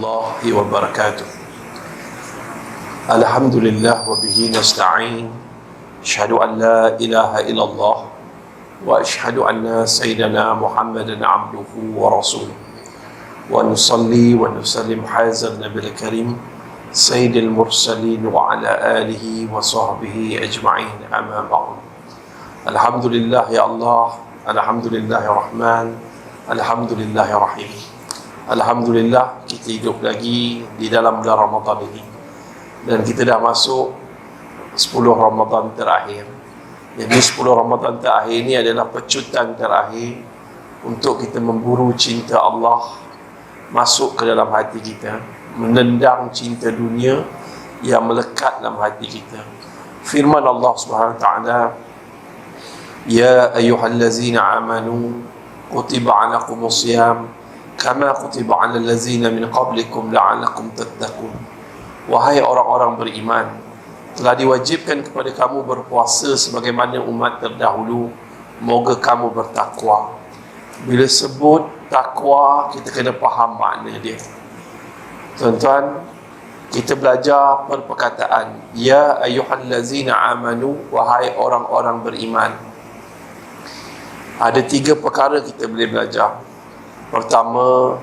الله وبركاته. الحمد لله وبه نستعين. أشهد أن لا إله إلا الله وأشهد أن سيدنا محمدا عبده ورسوله ونصلي ونسلم هذا النبي الكريم سيد المرسلين وعلى آله وصحبه أجمعين. أما بعد. الحمد لله يا الله، الحمد لله الرحمن، الحمد لله الرحيم. Alhamdulillah kita hidup lagi di dalam bulan Ramadan ini, dan kita dah masuk 10 Ramadan terakhir. Jadi 10 Ramadan terakhir ini adalah pecutan terakhir untuk kita memburu cinta Allah masuk ke dalam hati kita, menendang cinta dunia yang melekat dalam hati kita. Firman Allah Subhanahu wa taala, ya ayyuhallazina amanu kutiba alaikumus shiyam kama kutiba alal ladzina min qablikum la'allakum tattaqun. Wahai orang-orang beriman, telah diwajibkan kepada kamu berpuasa sebagaimana umat terdahulu, moga kamu bertakwa. Bila sebut takwa, kita kena faham makna dia. Tuan-tuan, kita belajar perkataan ya ayyuhallazina amanu, wahai orang-orang beriman. Ada 3 perkara kita boleh belajar. Pertama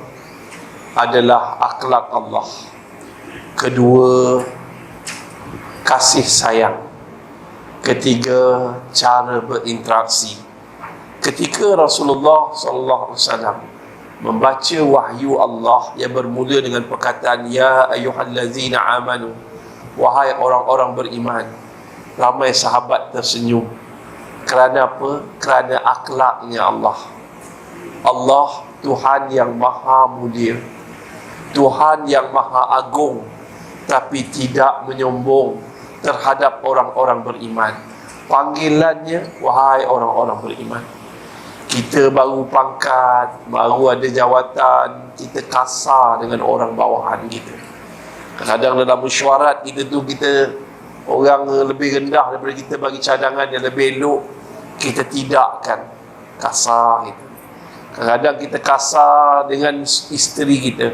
adalah akhlak Allah. Kedua, kasih sayang. Ketiga, cara berinteraksi. Ketika Rasulullah SAW membaca wahyu Allah yang bermula dengan perkataan ya ayyuhallazina amanu, wahai orang-orang beriman, ramai sahabat tersenyum. Kerana apa? Kerana akhlaknya Allah. Allah Tuhan yang maha mulia, Tuhan yang maha agung, tapi tidak menyombong terhadap orang-orang beriman. Panggilannya, wahai orang-orang beriman. Kita baru pangkat, baru ada jawatan, kita kasar dengan orang bawahan kita. Kadang-kadang dalam mesyuarat kita tu, kita orang lebih rendah daripada kita bagi cadangan yang lebih elok, kita tidakkan, kasar kita. Kadang-kadang kita kasar dengan isteri kita,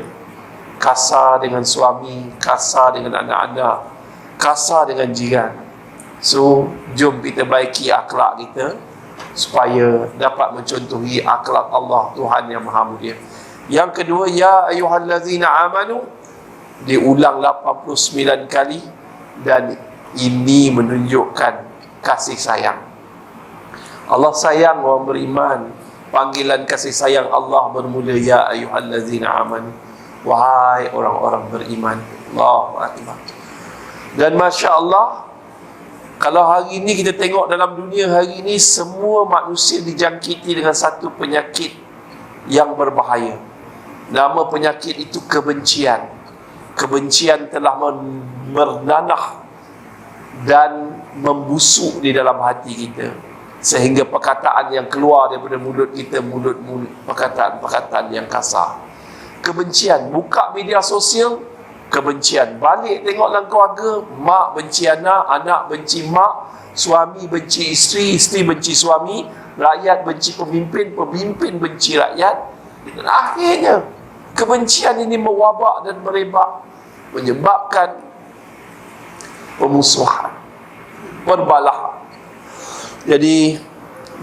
kasar dengan suami, kasar dengan anak-anak, kasar dengan jiran. So, jom kita baiki akhlak kita supaya dapat mencontohi akhlak Allah, Tuhan yang maha mulia. Yang kedua, ya ayyuhallazina amanu, diulang 89 kali, dan ini menunjukkan kasih sayang. Allah sayang orang beriman. Panggilan kasih sayang Allah bermula ya ayyuhallazina amanu, wahai orang-orang beriman. Allahu akbar. Dan Masya Allah, kalau hari ini kita tengok dalam dunia hari ini, semua manusia dijangkiti dengan satu penyakit yang berbahaya. Nama penyakit itu kebencian. Kebencian telah bernanah dan membusuk di dalam hati kita, sehingga perkataan yang keluar daripada mulut kita, mulut-mulut perkataan-perkataan yang kasar. Kebencian, buka media sosial, kebencian. Balik tengok dalam keluarga, mak benci anak, anak benci mak, suami benci isteri, isteri benci suami, rakyat benci pemimpin, pemimpin benci rakyat. Dan akhirnya kebencian ini mewabak dan merebak, menyebabkan pemusuhan, perbalahan. Jadi,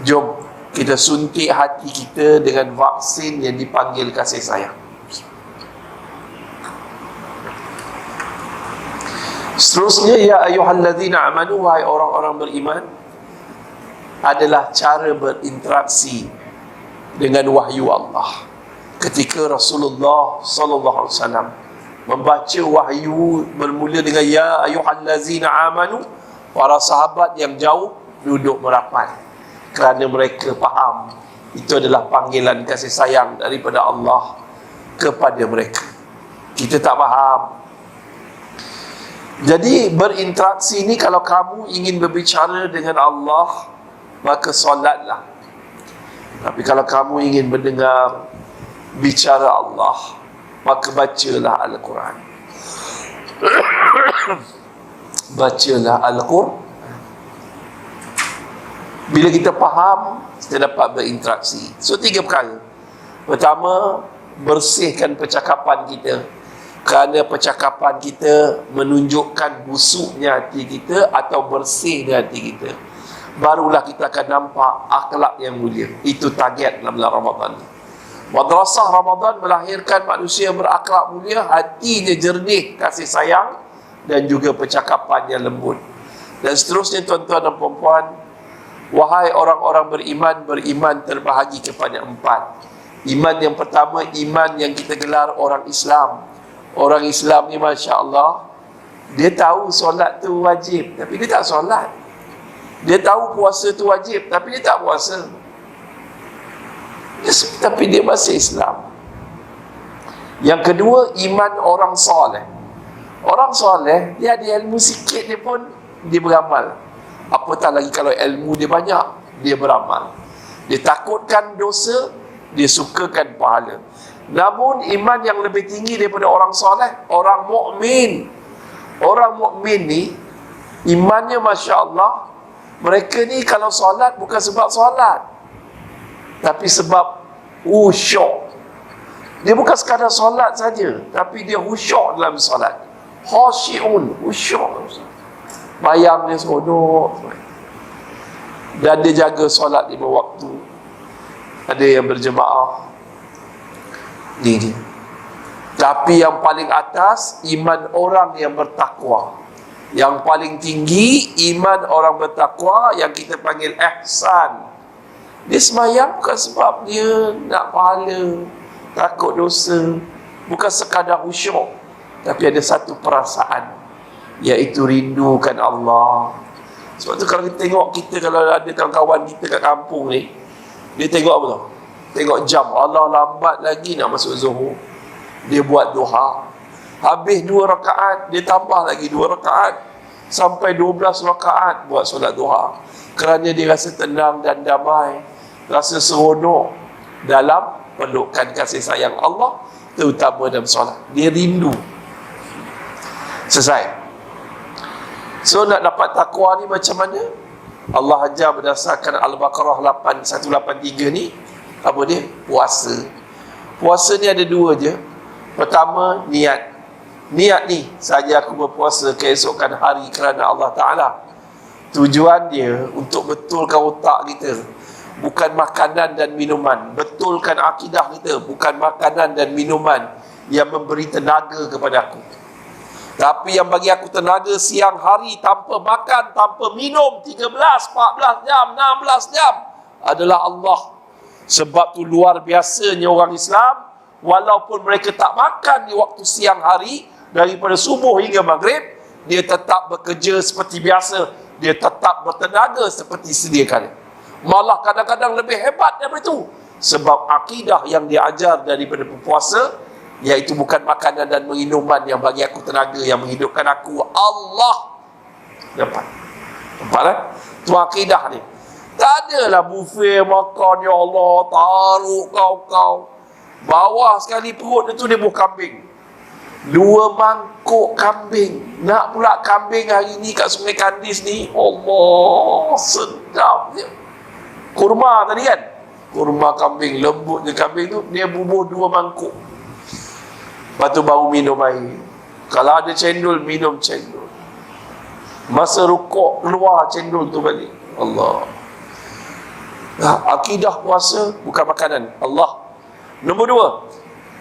jom kita suntik hati kita dengan vaksin yang dipanggil kasih sayang. Seterusnya, ya ayyuhallazina amanu, wahai orang-orang beriman, adalah cara berinteraksi dengan wahyu Allah. Ketika Rasulullah SAW membaca wahyu bermula dengan ya ayyuhallazina amanu, para sahabat yang jauh duduk merapat, kerana mereka faham itu adalah panggilan kasih sayang daripada Allah kepada mereka. Kita tak faham. Jadi berinteraksi ni, kalau kamu ingin berbicara dengan Allah, maka solatlah. Tapi kalau kamu ingin mendengar bicara Allah, maka bacalah Al-Quran. Bacalah Al-Quran. Bila kita faham, kita dapat berinteraksi. So 3 perkara. Pertama, bersihkan percakapan kita Kerana percakapan kita menunjukkan busuknya hati kita atau bersihnya hati kita, barulah kita akan nampak akhlak yang mulia. Itu target dalam bulan Ramadan. Madrasah Ramadan melahirkan manusia berakhlak mulia, hatinya jernih, kasih sayang, dan juga percakapannya lembut. Dan seterusnya, tuan-tuan dan puan-puan, wahai orang-orang beriman, beriman terbahagi kepada 4. Iman yang pertama, iman yang kita gelar orang Islam. Orang Islam ni Masya Allah, dia tahu solat tu wajib, tapi dia tak solat. Dia tahu puasa tu wajib, tapi dia tak puasa. Tapi dia masih Islam. Yang kedua, iman orang soleh. Orang soleh, dia ada ilmu sikit, dia pun dia beramal. Apatah lagi kalau ilmu dia banyak, dia beramal. Dia takutkan dosa, dia sukakan pahala. Namun iman yang lebih tinggi daripada orang soleh, orang mukmin. Orang mukmin ni imannya Masya Allah. Mereka ni kalau solat bukan sebab solat, tapi sebab khusyuk. Dia bukan sekadar solat saja, tapi dia khusyuk dalam solat. Khasyi'un, khusyuk. Bayang dia seronok. Dan dia jaga solat 5 waktu. Ada yang berjemaah. Ni dia. Tapi yang paling atas, iman orang yang bertakwa. Yang paling tinggi, iman orang bertakwa, yang kita panggil ihsan. Dia semayang bukan sebab dia nak pahala, takut dosa, bukan sekadar khusyuk, tapi ada satu perasaan, iaitu rindukan Allah. Sebab tu kalau kita tengok, kita kalau ada kawan-kawan kita kat kampung ni, dia tengok apa tu? Tengok jam, Allah lambat lagi nak masuk zuhur, dia buat duha. Habis 2 rakaat, dia tambah lagi 2 rakaat, sampai 12 rakaat buat solat duha. Kerana dia rasa tenang dan damai, rasa seronok dalam pelukan kasih sayang Allah, terutama dalam solat. Dia rindu. Selesai. So nak dapat takwa ni macam mana? Allah ajar berdasarkan Al-Baqarah 183 ni. Apa dia? Puasa. Puasa ni ada 2 je. Pertama, niat. Niat ni, saja aku berpuasa keesokan hari kerana Allah Ta'ala. Tujuan dia untuk betulkan otak kita, bukan makanan dan minuman. Betulkan akidah kita, bukan makanan dan minuman yang memberi tenaga kepada aku. Tapi yang bagi aku tenaga siang hari, tanpa makan, tanpa minum, 13, 14 jam, 16 jam, adalah Allah. Sebab tu luar biasanya orang Islam, walaupun mereka tak makan di waktu siang hari, daripada subuh hingga maghrib, dia tetap bekerja seperti biasa, dia tetap bertenaga seperti sedia kala. Malah kadang-kadang lebih hebat daripada itu, sebab akidah yang diajar daripada berpuasa, iaitu bukan makanan dan minuman yang bagi aku tenaga, yang menghidupkan aku, Allah. Nampak kan? Itu akidah ni. Tak adalah buffet makan, ya Allah, taruh kau. Bawah sekali perut itu dia buah kambing. 2 mangkuk kambing. Nak pula kambing hari ni kat Sungai Kandis ni, Allah, sedap dia. Kurma tadi kan? Kurma kambing, lembutnya kambing tu, dia bubuh 2 mangkuk. Lepas tu baru minum air. Kalau ada cendol, minum cendol. Masa rukuk, keluar cendol tu balik. Allah. Akidah puasa bukan makanan, Allah. Nombor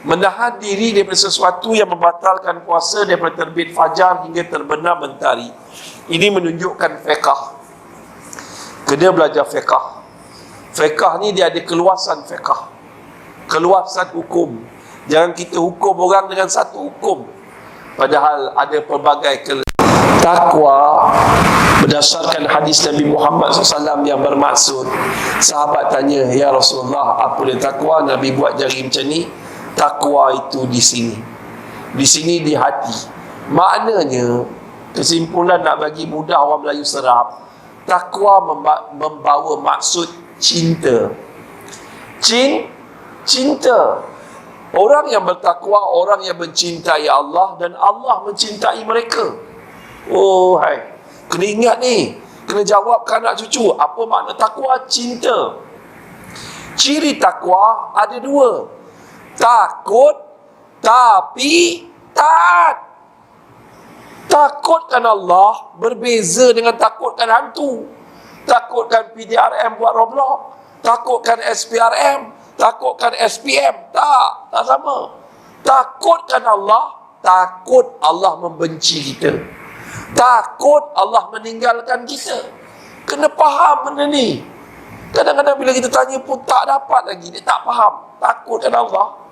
2, menahan diri daripada sesuatu yang membatalkan puasa daripada terbit fajar hingga terbenam mentari. Ini menunjukkan fiqh. Kena belajar fiqh. Fiqh ni dia ada keluasan fiqh, keluasan hukum. Jangan kita hukum orang dengan satu hukum, padahal ada pelbagai takwa. Berdasarkan hadis Nabi Muhammad SAW yang bermaksud, sahabat tanya, ya Rasulullah, apa dia takwa? Nabi buat jari macam ni. Takwa itu di sini. Di sini di hati. Maknanya, kesimpulan nak bagi mudah orang Melayu serap, takwa membawa maksud cinta. Cinta. Orang yang bertakwa, orang yang mencintai Allah, dan Allah mencintai mereka. Oh hai, kena ingat ni, kena jawab ke anak cucu, apa makna takwa? Cinta. Ciri takwa ada 2. Takut tapi Taat. Takutkan Allah berbeza dengan takutkan hantu. Takutkan PDRM buat Roblox, takutkan SPRM, takutkan SPM. Tak sama. Takutkan Allah, takut Allah membenci kita, takut Allah meninggalkan kita. Kena faham benda ni. Kadang-kadang bila kita tanya pun tak dapat lagi, dia tak faham. Takutkan Allah.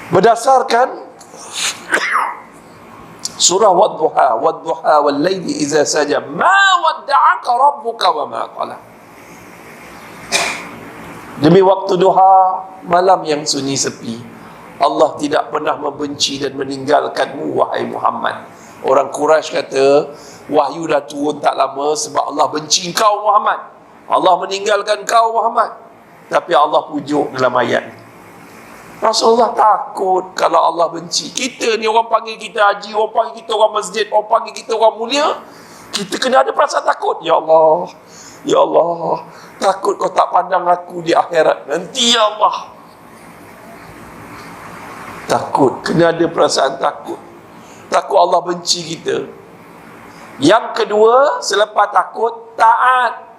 Berdasarkan surah Wadduha wal laili iza saja, ma wadda'aka rabbuka wa ma qala. Demi waktu duha, malam yang sunyi sepi, Allah tidak pernah membenci dan meninggalkanmu, wahai Muhammad. Orang Quraisy kata, wahyu dah turun tak lama sebab Allah benci kau Muhammad, Allah meninggalkan kau Muhammad. Tapi Allah pujuk dalam ayat, Rasulullah takut kalau Allah benci. Kita ni orang panggil kita haji, orang panggil kita orang masjid, orang panggil kita orang mulia, kita kena ada perasaan takut. Ya Allah, ya Allah, takut kau tak pandang aku di akhirat nanti, ya Allah. Takut, kena ada perasaan takut. Takut Allah benci kita. Yang kedua, selepas takut, taat.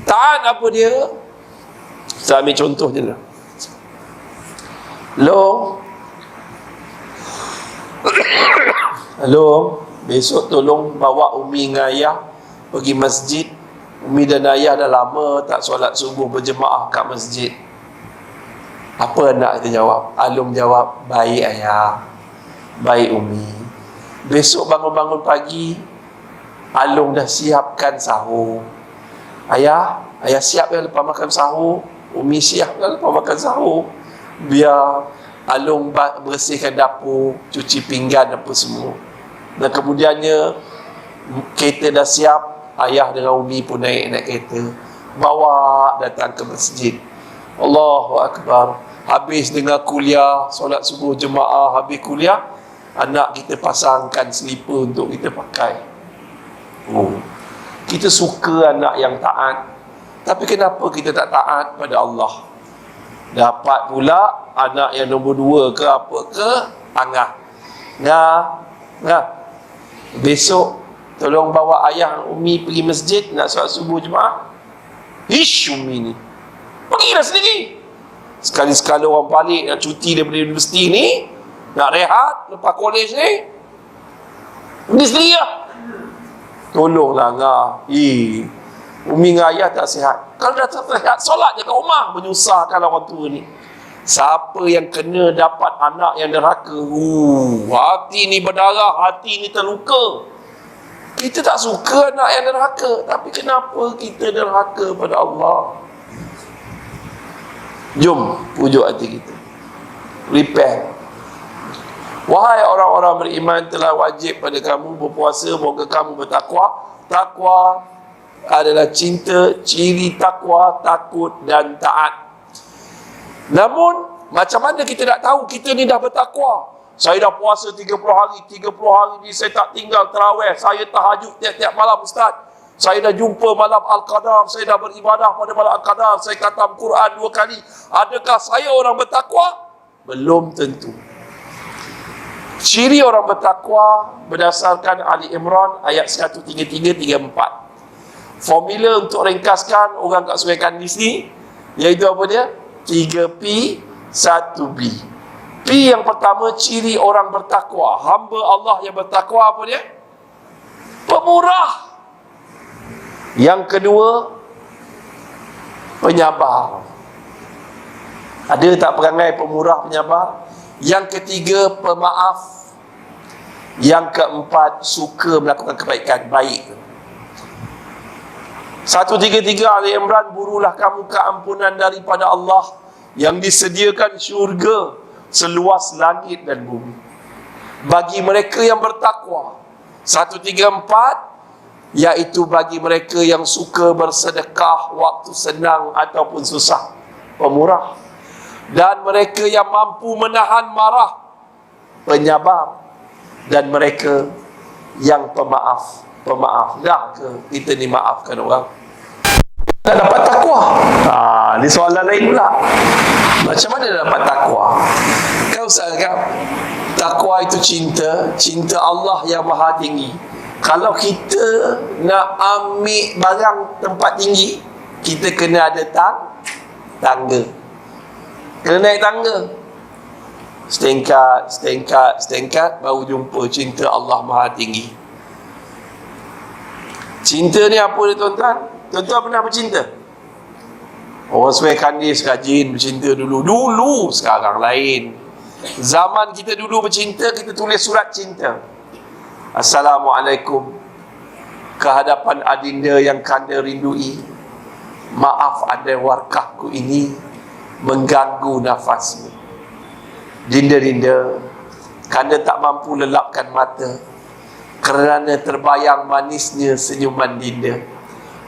Taat apa dia? Saya ambil contoh je lah. Halo, besok tolong bawa Umi dengan Ayah pergi masjid. Umi dan Ayah dah lama tak solat subuh berjemaah kat masjid. Apa anak kita jawab? Alum jawab, baik Ayah, baik Umi. Besok bangun-bangun pagi, Alum dah siapkan sahur. Ayah siap ya lepas makan sahur. Umi siap ya lepas makan sahur. Biar Alung bersihkan dapur, cuci pinggan apa semua. Dan kemudiannya kereta dah siap, Ayah dengan Umi pun naik kereta, bawa datang ke masjid. Allahu Akbar. Habis dengar kuliah, solat subuh jemaah, habis kuliah, anak kita pasangkan selipar untuk kita pakai. Kita suka anak yang taat. Tapi kenapa kita tak taat pada Allah? Dapat pula anak yang nombor 2 ke apa ke, angah. Besok tolong bawa ayah Umi pergi masjid nak solat subuh jemaah. Ish, Umi ni pergilah sendiri. Sekali-sekala orang balik nak cuti daripada universiti ni, nak rehat lepas kolej ni, pergi sendiri lah. Tolonglah ngah. Umi dengan ayah tak sihat. Kalau dah tak sihat, solat je kat rumah. Menyusahkan orang tua ni. Siapa yang kena dapat anak yang derhaka, hati ni berdarah, hati ni terluka. Kita tak suka anak yang derhaka. Tapi kenapa kita derhaka pada Allah? Jom pujuk hati kita, repair. Wahai orang-orang beriman, telah wajib pada kamu berpuasa, moga kamu bertakwa. Takwa adalah cinta, ciri takwa, takut dan taat. Namun, macam mana kita nak tahu kita ni dah bertakwa? Saya dah puasa 30 hari ni saya tak tinggal tarawih, saya tahajud tiap-tiap malam Ustaz. Saya dah jumpa malam Al-Qadar, saya dah beribadah pada malam Al-Qadar, saya khatam Quran 2 kali. Adakah saya orang bertakwa? Belum tentu. Ciri orang bertakwa berdasarkan Ali Imran ayat 133-34. Formula untuk ringkaskan orang kat Sungai Kandis ni, iaitu apa dia? 3P, 1B. P yang pertama, ciri orang bertakwa, hamba Allah yang bertakwa, apa dia? Pemurah. Yang kedua, penyabar. Ada tak perangai pemurah, penyabar? Yang ketiga, pemaaf. Yang keempat, suka melakukan kebaikan, baik. 133 Ali Imran, burulah kamu keampunan daripada Allah yang disediakan syurga seluas langit dan bumi bagi mereka yang bertakwa. 134, iaitu bagi mereka yang suka bersedekah waktu senang ataupun susah, pemurah. Dan mereka yang mampu menahan marah, penyabar. Dan mereka yang pemaaf. Dah ke kita ni maafkan orang? Nak dapat takwa? Ni soalan lain pula. Macam mana dapat takwa? Kalau Ustaz kan, takwa itu cinta Allah yang maha tinggi. Kalau kita nak ambil barang tempat tinggi, kita kena ada tangga. Kena naik tangga. Setingkat baru jumpa cinta Allah maha tinggi. Cinta ni apa dia tuan-tuan? Tuan-tuan pernah bercinta? Orang Sungai Kandis rajin bercinta dulu, sekarang lain. Zaman kita dulu bercinta, kita tulis surat cinta. Assalamualaikum, kehadapan adinda yang kanda rindui. Maaf ada warkahku ini mengganggu nafasmu. Dinda-dinda, kanda tak mampu lelapkan mata kerana terbayang manisnya senyuman dinda.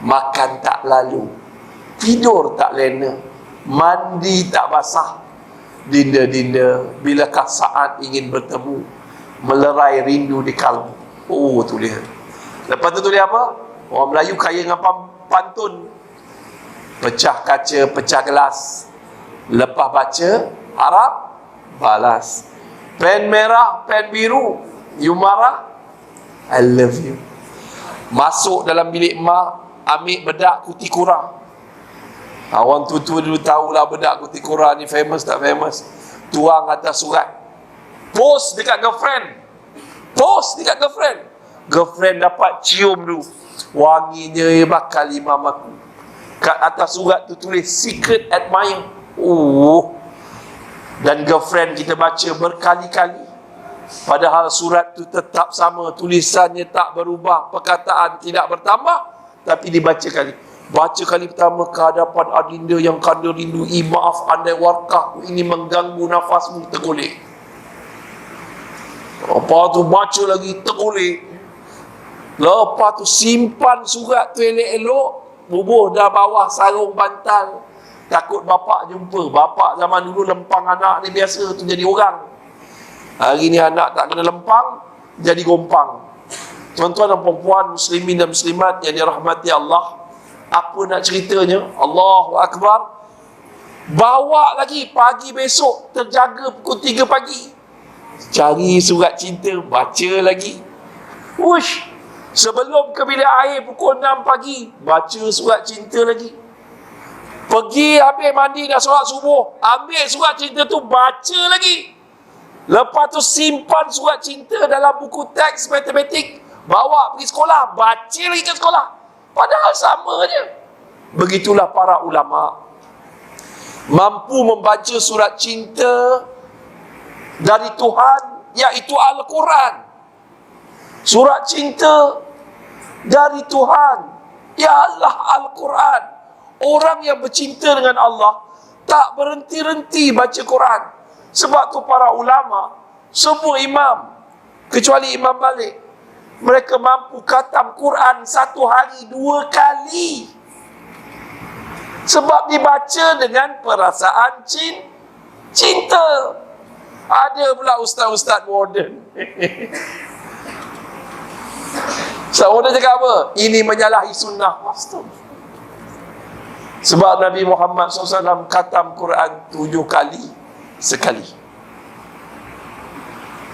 Makan tak lalu, tidur tak lena, mandi tak basah. Dinda-dinda, bilakah saat ingin bertemu, melerai rindu di kalbu. Oh, tulis. Lepas tu tulis apa? Orang Melayu kaya dengan pantun. Pecah kaca, pecah gelas, lepas baca, harap balas. Pen merah, pen biru, you marah, I love you. Masuk dalam bilik mak, ambil bedak kuti kurang. Orang tua-tua dulu tahulah bedak kuti kurang ni famous tak famous. Tuang atas surat, post dekat girlfriend. Girlfriend dapat cium dulu, wanginya bakal imam aku. Kat atas surat tu tulis secret admirer. Dan girlfriend kita baca berkali-kali, padahal surat tu tetap sama, tulisannya tak berubah, perkataan tidak bertambah, tapi dibaca kali. Baca kali pertama, kehadapan adinda yang kanda rindui, maaf andai warkah ini mengganggu nafasmu, tergolek. Lepas tu baca lagi, tergolek. Lepas tu simpan surat tu elok-elok, bubuh dah bawah sarung bantal, takut bapak jumpa. Bapak zaman dulu lempang anak ni biasa tu jadi orang. Hari ni anak tak kena lempang, jadi gompang. Tuan-tuan dan puan-puan, muslimin dan muslimat yang dirahmati Allah, apa nak ceritanya? Allahu Akbar. Bawa lagi pagi besok, terjaga pukul 3 pagi, cari surat cinta, baca lagi. Uish, sebelum ke bilik air pukul 6 pagi, baca surat cinta lagi. Pergi habis mandi dah solat subuh, ambil surat cinta tu, baca lagi. Lepas tu simpan surat cinta dalam buku teks matematik, bawa pergi sekolah, baca lagi ke sekolah. Padahal sama je. Begitulah para ulama, mampu membaca surat cinta dari Tuhan, iaitu Al-Quran. Surat cinta dari Tuhan ialah Al-Quran. Orang yang bercinta dengan Allah tak berhenti-henti baca Quran. Sebab tu para ulama, semua imam kecuali Imam Malik, mereka mampu khatam Quran satu hari 2 kali. Sebab dibaca dengan perasaan cinta. Ada pula ustaz-ustaz moden. Ustaz cakap apa? Ini menyalahi sunnah. Sebab Nabi Muhammad SAW khatam Quran 7 kali sekali.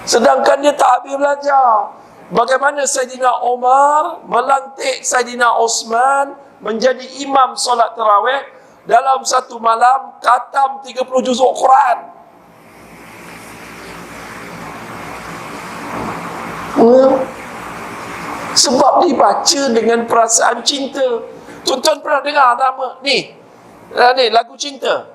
Sedangkan dia tak habis belajar. Bagaimana Saidina Umar melantik Saidina Osman menjadi imam solat tarawih, dalam satu malam khatam 30 juzuk Quran. Sebab dibaca dengan perasaan cinta. Tuan-tuan pernah dengar nama ni lagu cinta?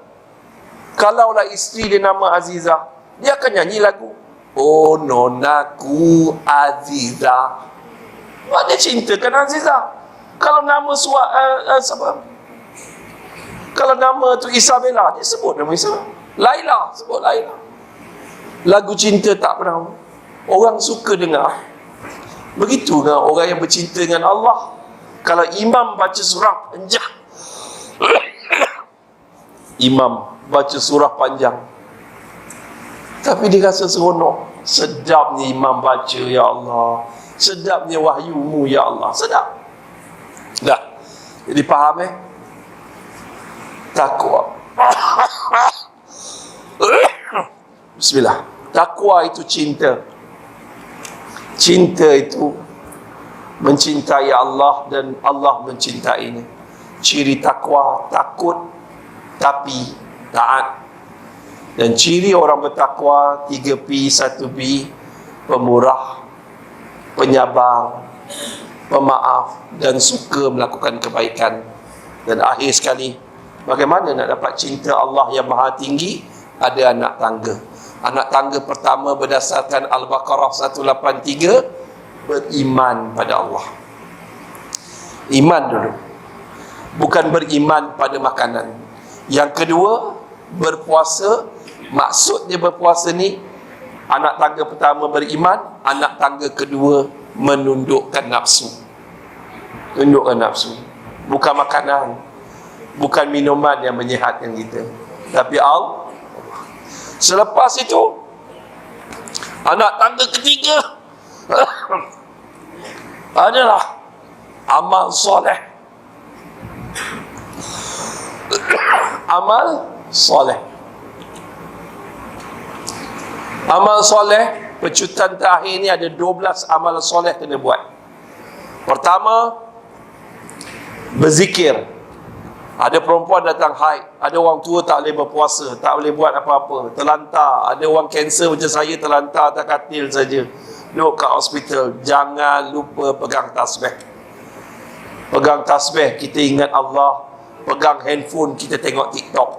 Kalaulah isteri dia nama Aziza, dia akan nyanyi lagu Oh Nonaku Aziza. Dia cintakan Aziza. Kalau nama kalau nama tu Isabella, dia sebut nama Isabella. Laila, sebut Laila. Lagu cinta tak pernah orang suka dengar. Begitu dengan orang yang bercinta dengan Allah. Kalau imam baca surah panjang, imam baca surah panjang, tapi dia rasa seronok. Sedapnya imam baca, ya Allah. Sedapnya wahyumu, ya Allah. Sedap. Dah. Jadi faham takwa. Bismillah. Takwa itu cinta. Cinta itu mencintai Allah dan Allah mencintainya. Ciri takwa, takut tapi taat. Dan ciri orang bertakwa 3P, 1B, pemurah, penyabar, pemaaf, dan suka melakukan kebaikan. Dan akhir sekali, bagaimana nak dapat cinta Allah yang maha tinggi? Ada anak tangga. Anak tangga pertama berdasarkan Al-Baqarah 183, beriman pada Allah. Iman dulu, bukan beriman pada makanan. Yang kedua, berpuasa. Maksudnya berpuasa ni, anak tangga pertama beriman, anak tangga kedua menundukkan nafsu. Tundukkan nafsu. Bukan makanan, bukan minuman yang menyihatkan kita, tapi Allah. Selepas itu, anak tangga ketiga adalah amal soleh. Amal soleh. Amal soleh, pecutan terakhir ni ada 12 amal soleh kena buat. Pertama, berzikir. Ada perempuan datang haid, ada orang tua tak boleh berpuasa, tak boleh buat apa-apa, terlantar. Ada orang kanser macam saya, terlantar atas katil saja, duduk kat hospital. Jangan lupa pegang tasbih. Pegang tasbih, kita ingat Allah. Pegang handphone, kita tengok TikTok.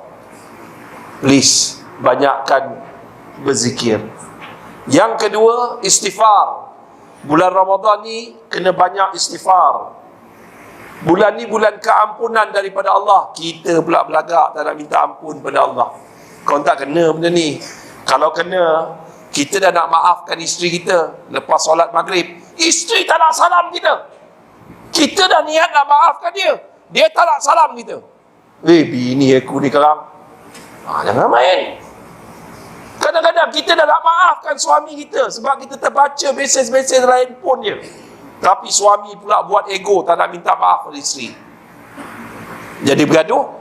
Please, banyakkan berzikir. Yang kedua, istighfar. Bulan Ramadan ni kena banyak istighfar. Bulan ni bulan keampunan daripada Allah. Kita pula belagak tak nak minta ampun pada Allah. Kau tak kena benda ni. Kalau kena, kita dah nak maafkan isteri kita lepas solat maghrib. Isteri tak nak salam kita. Kita dah niat nak maafkan dia, dia tak nak salam kita. Bini aku ni sekarang, jangan main. Kadang-kadang kita dah nak maafkan suami kita sebab kita terbaca mesej-mesej lain pun dia, tapi suami pula buat ego, tak nak minta maaf pada isteri. Jadi bergaduh.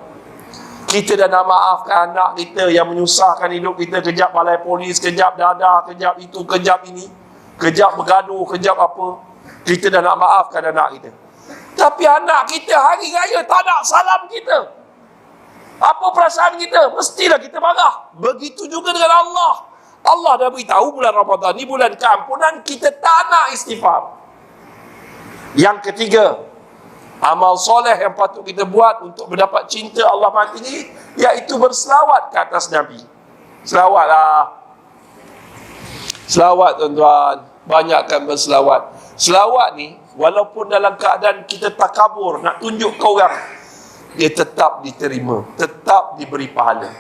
Kita dah nak maafkan anak kita yang menyusahkan hidup kita. Kejap balai polis, kejap dadah, kejap itu, kejap ini, kejap bergaduh, kejap apa. Kita dah nak maafkan anak kita, tapi anak kita hari raya tak nak salam kita. Apa perasaan kita? Mestilah kita marah. Begitu juga dengan Allah. Allah dah beritahu bulan Ramadan ni bulan keampunan, kita tak nak istighfar. Yang ketiga, amal soleh yang patut kita buat untuk mendapat cinta Allah Maha Tinggi, iaitu berselawat ke atas Nabi. Selawatlah. Selawat tuan-tuan, banyakkan berselawat. Selawat ni, walaupun dalam keadaan kita takabur, nak tunjuk ke orang, dia tetap diterima, tetap diberi pahala.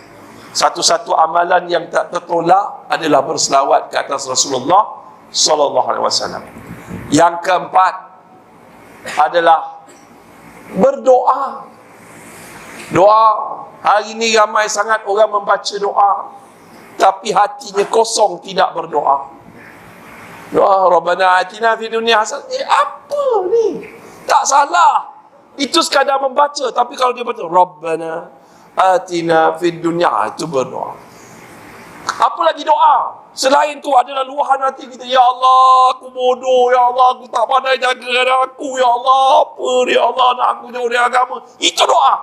Satu-satu amalan yang tak tertolak adalah berselawat ke atas Rasulullah sallallahu alaihi wasallam. Yang keempat adalah berdoa. Doa. Hari ini ramai sangat orang membaca doa, tapi hatinya kosong, tidak berdoa. Doa Rabbana atina fid dunya hasanah. Apa ni? Tak salah. Itu sekadar membaca, tapi kalau dia baca Rabbana atina fid dunya, itu berdoa. Apa lagi doa? Selain tu adalah luahan hati kita. Ya Allah, aku bodoh. Ya Allah, aku tak pandai jaga anak aku. Ya Allah, apa ya Allah, nak aku jauh dari agama. Itu doa.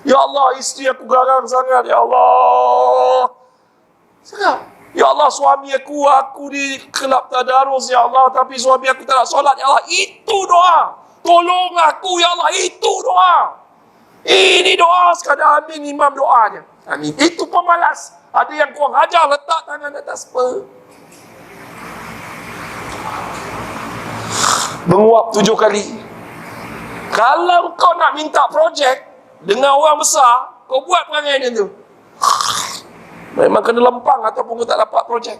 Ya Allah, isteri aku garang sangat. Ya Allah, sangat. Ya Allah, suami aku di kelab tadarus. Ya Allah, tapi suami aku tak nak solat. Ya Allah, itu doa. Tolong aku ya Allah, itu doa. Ini doa sekadar amin imam doanya. Amin. Itu pemalas. Ada yang kurang ajar, letak tangan atas menguap 7 kali. Kalau kau nak minta projek dengan orang besar, kau buat perangai macam tu. Memang kena lempang ataupun kau tak dapat projek.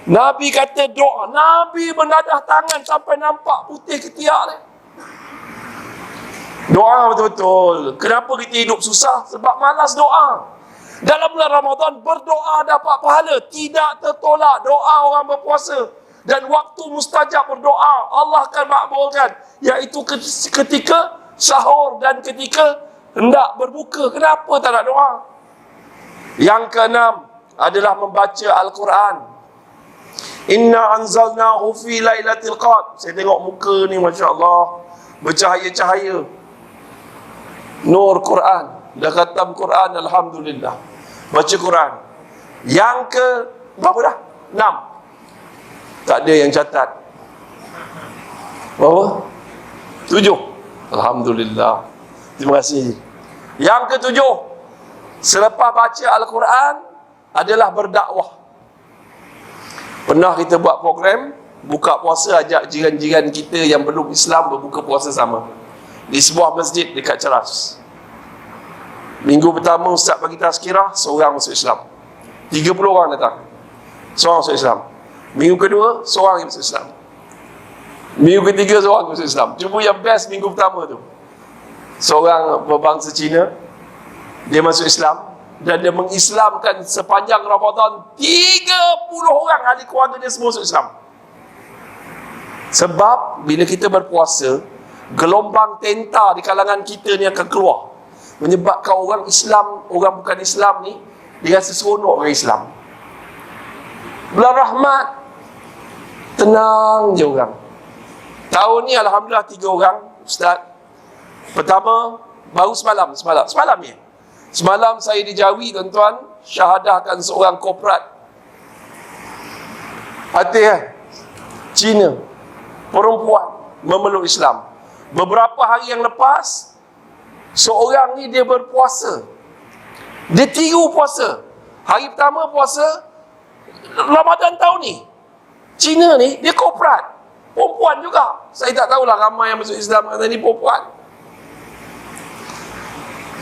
Nabi kata doa. Nabi menadah tangan sampai nampak putih ketiak dia. Doa betul-betul. Kenapa kita hidup susah? Sebab malas doa. Dalam bulan Ramadan, berdoa dapat pahala. Tidak tertolak doa orang berpuasa. Dan waktu mustajab berdoa, Allah akan makbulkan. Iaitu ketika sahur dan ketika hendak berbuka. Kenapa tak nak doa? Yang keenam adalah membaca Al-Quran. Inna anzalnahu fi lailatul qadr. Saya tengok muka ni, masya-Allah, bercahaya-cahaya. Nur Quran, dah khatam Quran, alhamdulillah. Baca Quran. Yang ke berapa dah? 6. Tak ada yang catat. Berapa? 7. Alhamdulillah. Terima kasih. Yang ke-7, selepas baca Al-Quran adalah berdakwah. Pernah kita buat program buka puasa, ajak jiran-jiran kita yang belum Islam berbuka puasa sama di sebuah masjid dekat Ceras. Minggu pertama Ustaz bagi tazkirah, seorang masuk Islam. 30 orang datang, seorang masuk Islam. Minggu kedua, seorang yang masuk Islam. Minggu ketiga, seorang masuk Islam. Cuma yang best minggu pertama tu, seorang berbangsa Cina, dia masuk Islam dan dia mengislamkan sepanjang Ramadan 30 orang ahli keluarga dia semua masuk Islam. Sebab bila kita berpuasa, gelombang tenta di kalangan kita ni akan keluar, menyebabkan orang Islam, orang bukan Islam ni, dia rasa seronok orang Islam. Bulan rahmat, tenang je orang. Tahun ni alhamdulillah 3 orang Ustaz. Pertama, baru semalam ni. Semalam saya di Jawi, tuan-tuan, syahadahkan seorang korporat hati Cina, perempuan memeluk Islam. Beberapa hari yang lepas, seorang ni dia berpuasa. Dia tiru puasa. Hari pertama puasa Ramadan tahun ni. Cina ni, dia korporat, perempuan juga. Saya tak tahulah ramai yang masuk Islam kata ni perempuan.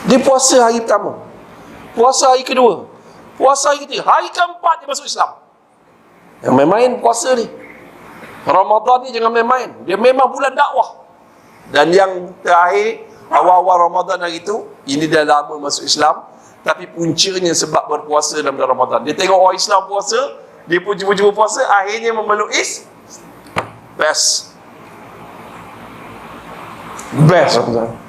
Dia puasa hari pertama, puasa hari kedua, puasa hari ketiga, hari keempat dia masuk Islam. Yang main-main puasa ni, Ramadan ni jangan main-main. Dia memang bulan dakwah. Dan yang terakhir, awal-awal Ramadan hari tu, ini dah lama masuk Islam, tapi puncanya sebab berpuasa dalam bulan Ramadan. Dia tengok orang Islam puasa, dia pun cuba-cuba puasa, akhirnya memeluk best. Tuan-tuan.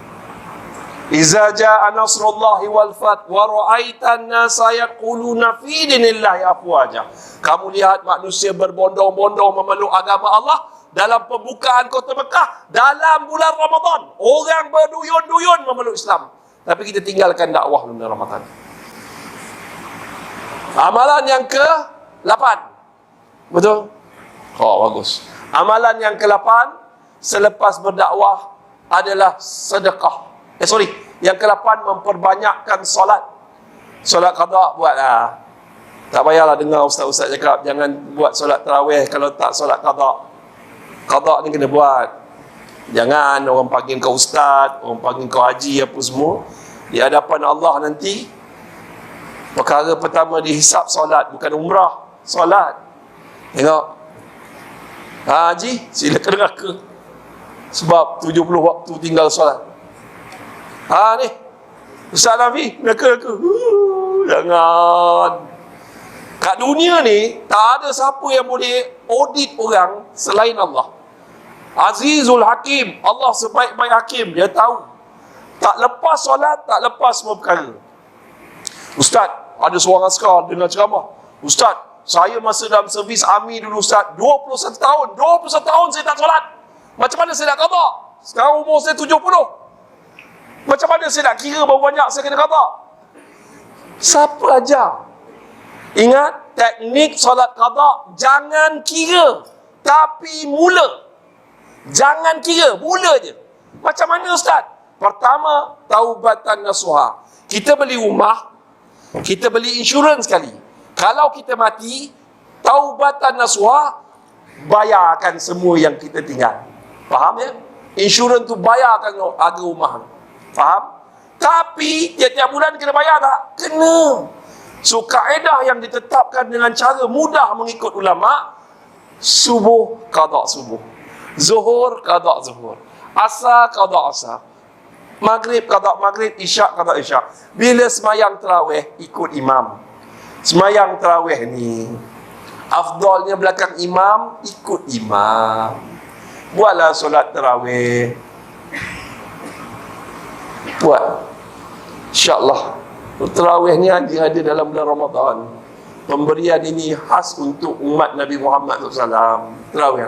Iza jaa nasrullahi wal fath wa ra'aitan nasa yaquluna fi dinillahi afwaja. Kamu lihat manusia berbondong-bondong memeluk agama Allah dalam pembukaan kota Mekah dalam bulan Ramadan. Orang berduyun-duyun memeluk Islam. Tapi kita tinggalkan dakwah dalam Ramadan. Amalan yang ke-8. Betul? Oh, bagus. Amalan yang ke-8 selepas berdakwah adalah sedekah. Yang ke-8 memperbanyakkan solat. Solat qada buatlah. Tak payahlah dengar ustaz-ustaz cakap jangan buat solat tarawih kalau tak solat qada. Qada ni kena buat. Jangan orang panggil kau ustaz, orang panggil kau haji apa semua. Di hadapan Allah nanti, perkara pertama dihisap solat, bukan umrah, solat. Tengok, haji silakan neraka sebab 70 waktu tinggal solat. Ni Ustaz Nafi, neraka. Jangan. Kat dunia ni tak ada siapa yang boleh audit orang selain Allah. Azizul Hakim, Allah sebaik-baik hakim. Dia tahu tak lepas solat, tak lepas semua perkara. Ustaz, ada seorang askar dengar ceramah, Ustaz, saya masa dalam servis army dulu Ustaz, 21 tahun saya tak solat. Macam mana saya nak qada? Sekarang umur saya 70. Macam mana saya nak kira berapa banyak saya kena qada? Siapa ajar? Ingat, teknik solat qada jangan kira, tapi mula. Jangan kira, mula je. Macam mana Ustaz? Pertama, taubatan nasuha. Kita beli rumah, kita beli insurans sekali. Kalau kita mati, taubatan nasuha, bayarkan semua yang kita tinggal. Faham ya? Insurans tu bayarkan harga rumah. Faham? Tapi tiap-tiap bulan kena bayar tak? Kena. So kaedah yang ditetapkan dengan cara mudah mengikut ulama, subuh qada subuh, zuhur qada zuhur, asar qada asar, maghrib qada maghrib, isyak qada isyak. Bila semayang tarawih ikut imam. Semayang tarawih ni afdalnya belakang imam, ikut imam. Buatlah solat tarawih. Buat. InsyaAllah tarawih ni ada dalam bulan Ramadan. pemberian ini khas untuk umat Nabi Muhammad SAW. Terawih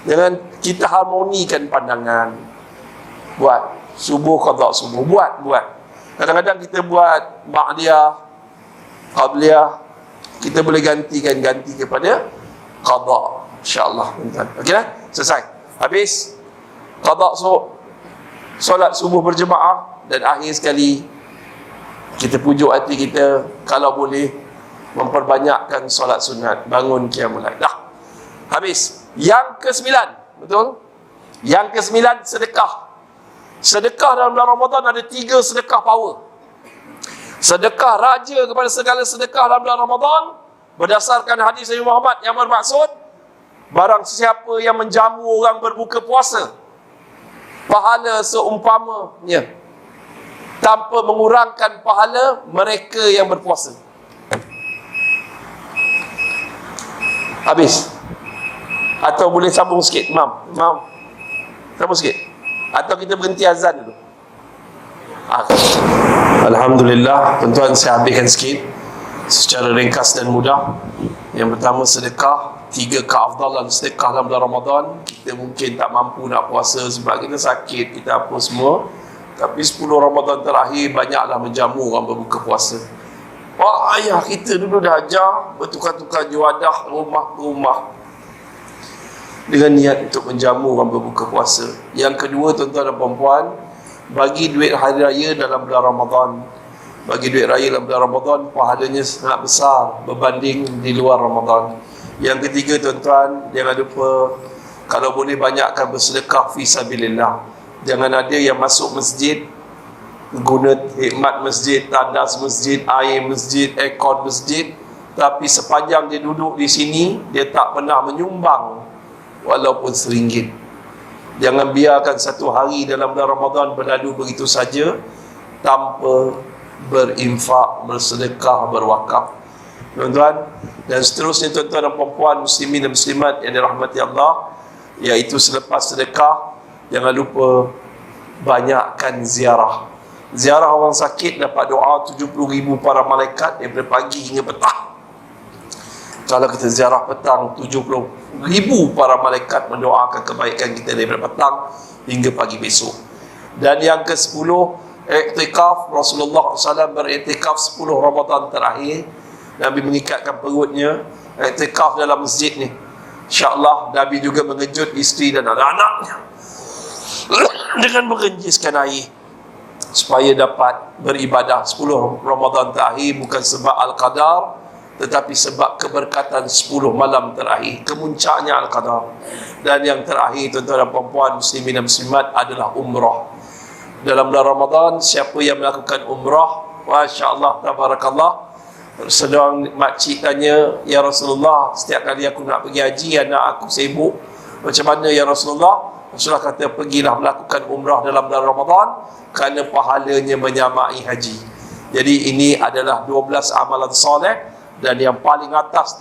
jangan kita harmonikan pandangan. Buat subuh, qada subuh, buat kadang-kadang kita buat ba'diyah, qabliyah, kita boleh ganti kepada qada, insyaAllah. Okey dah? Selesai. Habis qada solat subuh berjemaah, dan akhir sekali kita pujuk hati kita, kalau boleh memperbanyakkan solat sunat, bangun qiyamul lail. Dah habis. Yang ke-9, betul? Yang ke-9, sedekah. Sedekah dalam bulan Ramadan ada 3 sedekah power. Sedekah raja kepada segala sedekah dalam bulan Ramadan, berdasarkan hadis Nabi Muhammad yang bermaksud, barang siapa yang menjamu orang berbuka puasa, pahala seumpamanya tanpa mengurangkan pahala mereka yang berpuasa. Habis. Atau boleh sambung sikit, Imam sambung sikit, atau kita berhenti azan dulu. Alhamdulillah, tuan-tuan, saya habiskan sikit secara ringkas dan mudah. Yang pertama, sedekah. 3 keafdalan sedekah dalam bulan Ramadan. Kita mungkin tak mampu nak puasa sebab kita sakit, kita apa semua, tapi 10 Ramadan terakhir banyaklah menjamu orang berbuka puasa. Ayah kita dulu dah ajar bertukar-tukar juadah rumah ke rumah dengan niat untuk menjamu orang berbuka puasa. Yang kedua, tuan-tuan dan puan-puan, bagi duit hari raya dalam bulan Ramadan. Bagi duit raya dalam bulan Ramadan, pahalanya sangat besar berbanding di luar Ramadan. Yang ketiga, tuan-tuan, jangan lupa, kalau boleh banyakkan bersedekah fi sabilillah. Jangan ada yang masuk masjid guna khidmat masjid, tandas masjid, air masjid, aircon masjid, tapi sepanjang dia duduk di sini, dia tak pernah menyumbang walaupun RM1. Jangan biarkan satu hari dalam bulan Ramadan berlalu begitu saja tanpa berinfak, bersedekah, berwakaf. Tuan-tuan, dan seterusnya, tuan-tuan dan puan-puan, muslimin dan muslimat yang dirahmati Allah, iaitu selepas sedekah, jangan lupa banyakkan ziarah. Ziarah orang sakit dapat doa 70,000 para malaikat daripada pagi hingga petang. Kalau kita ziarah petang, 70,000 para malaikat mendoakan kebaikan kita daripada petang hingga pagi besok. Dan yang ke-10, iktikaf. Rasulullah SAW beriktikaf 10 Ramadan terakhir. Nabi mengikatkan perutnya, iktikaf dalam masjid ni. InsyaAllah Nabi juga mengejut isteri dan anak-anaknya dengan mengenjiskan air supaya dapat beribadah 10 Ramadan terakhir, bukan sebab Al-Qadar, tetapi sebab keberkatan 10 malam terakhir, kemuncaknya Al-Qadar. Dan yang terakhir, tuan-tuan dan puan-puan, muslimin dan muslimat, adalah umrah. Dalam bulan Ramadan, siapa yang melakukan umrah, Masya Allah, tabarakallah. Sedang makcik tanya, ya Rasulullah, setiap kali aku nak pergi haji, anak aku sibuk, macam mana ya Rasulullah? Rasulullah kata, pergilah melakukan umrah dalam bulan Ramadan, kerana pahalanya menyamai haji. Jadi ini adalah 12 amalan soleh, dan yang paling atas